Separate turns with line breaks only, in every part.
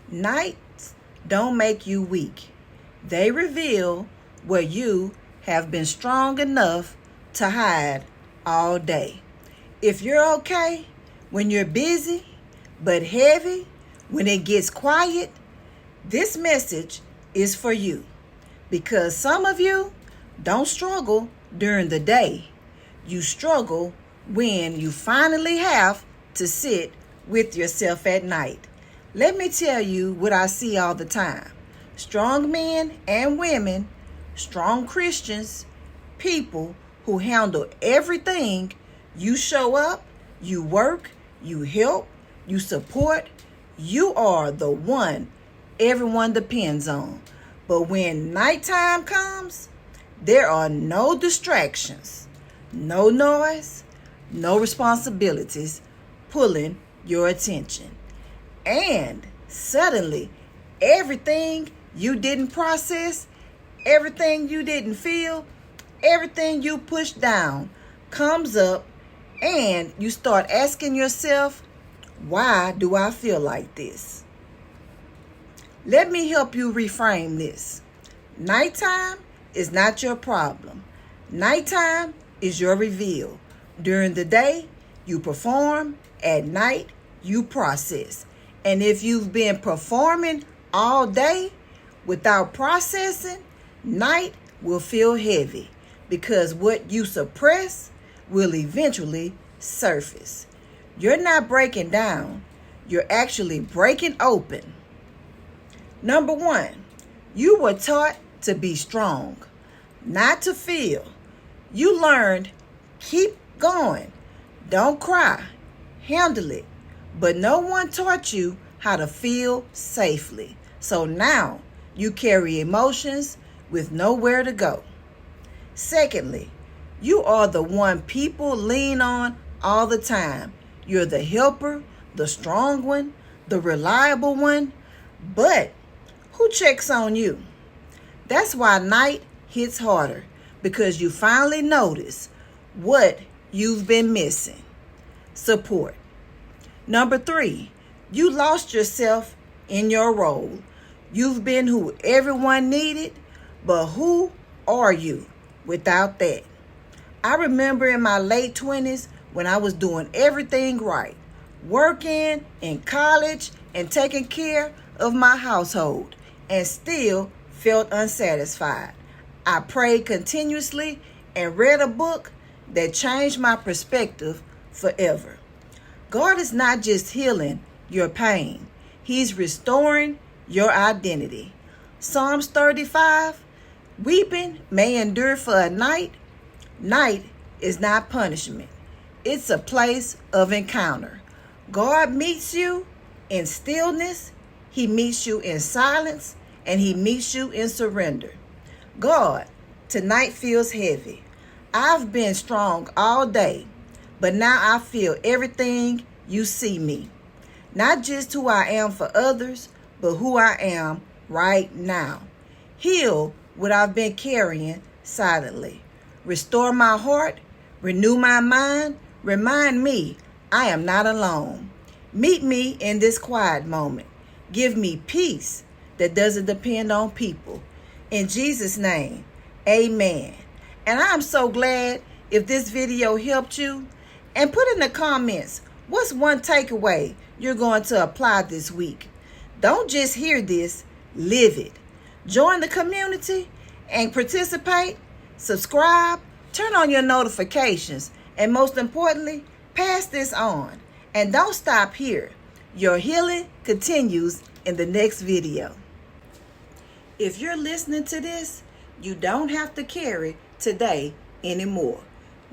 Nights don't make you weak. They reveal where you have been strong enough to hide all day. If you're okay when you're busy, but heavy when it gets quiet, this message is for you. Because some of you don't struggle during the day. You struggle when you finally have to sit with yourself at night. Let me tell you what I see all the time. Strong men and women, strong Christians, people who handle everything. You show up, you work, you help, you support. You are the one everyone depends on. But when nighttime comes, there are no distractions, no noise, no responsibilities pulling your attention. And suddenly, everything you didn't process, everything you didn't feel, everything you pushed down comes up, and you start asking yourself, why do I feel like this? Let me help you reframe this. Nighttime is not your problem. Nighttime is your reveal. During the day, you perform. At night, you process. And if you've been performing all day without processing, night will feel heavy because what you suppress will eventually surface. You're not breaking down. You're actually breaking open. Number one, you were taught to be strong, not to feel. You learned, keep going. Don't cry. Handle it. But no one taught you how to feel safely. So now you carry emotions with nowhere to go. Secondly, you are the one people lean on all the time. You're the helper, the strong one, the reliable one. But who checks on you? That's why night hits harder, because you finally notice what you've been missing. Support. Number three, you lost yourself in your role. You've been who everyone needed, but who are you without that? I remember in my late 20s when I was doing everything right, working in college and taking care of my household, and still felt unsatisfied. I prayed continuously and read a book that changed my perspective forever. God is not just healing your pain. He's restoring your identity. Psalms 35, weeping may endure for a night. Night is not punishment. It's a place of encounter. God meets you in stillness. He meets you in silence, and he meets you in surrender. God, tonight feels heavy. I've been strong all day, but now I feel everything you see me. Not just who I am for others, but who I am right now. Heal what I've been carrying silently. Restore my heart, renew my mind, remind me I am not alone. Meet me in this quiet moment. Give me peace that doesn't depend on people. In Jesus' name, amen. And I'm so glad if this video helped you. And put in the comments, what's one takeaway you're going to apply this week? Don't just hear this, live it. Join the community and participate. Subscribe, turn on your notifications, and most importantly, pass this on. And don't stop here. Your healing continues in the next video. If you're listening to this, you don't have to carry today anymore.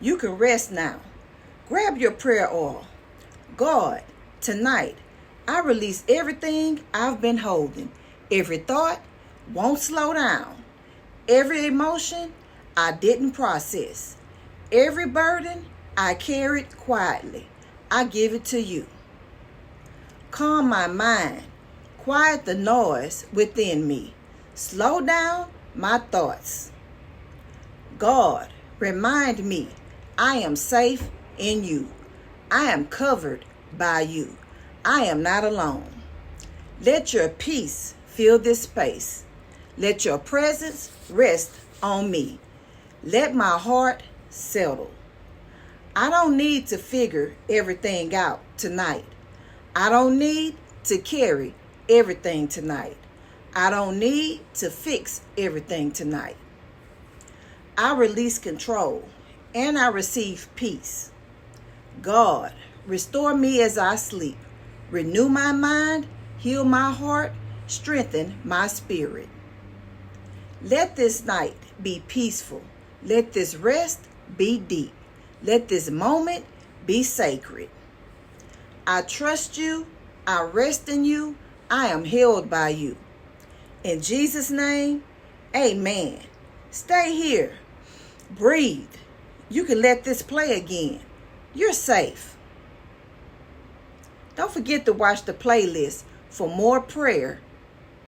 You can rest now. Grab your prayer oil. God, tonight, I release everything I've been holding. Every thought won't slow down. Every emotion I didn't process. Every burden I carried quietly. I give it to you. Calm my mind. Quiet the noise within me. Slow down my thoughts. God, remind me I am safe in you. I am covered by you. I am not alone. Let your peace fill this space. Let your presence rest on me. Let my heart settle. I don't need to figure everything out tonight. I don't need to carry everything tonight. I don't need to fix everything tonight. I release control and I receive peace. God, restore me as I sleep. Renew my mind, heal my heart, strengthen my spirit. Let this night be peaceful. Let this rest be deep. Let this moment be sacred. I trust you. I rest in you. I am held by you. In Jesus' name, amen. Stay here. Breathe. You can let this play again. You're safe. Don't forget to watch the playlist for more prayer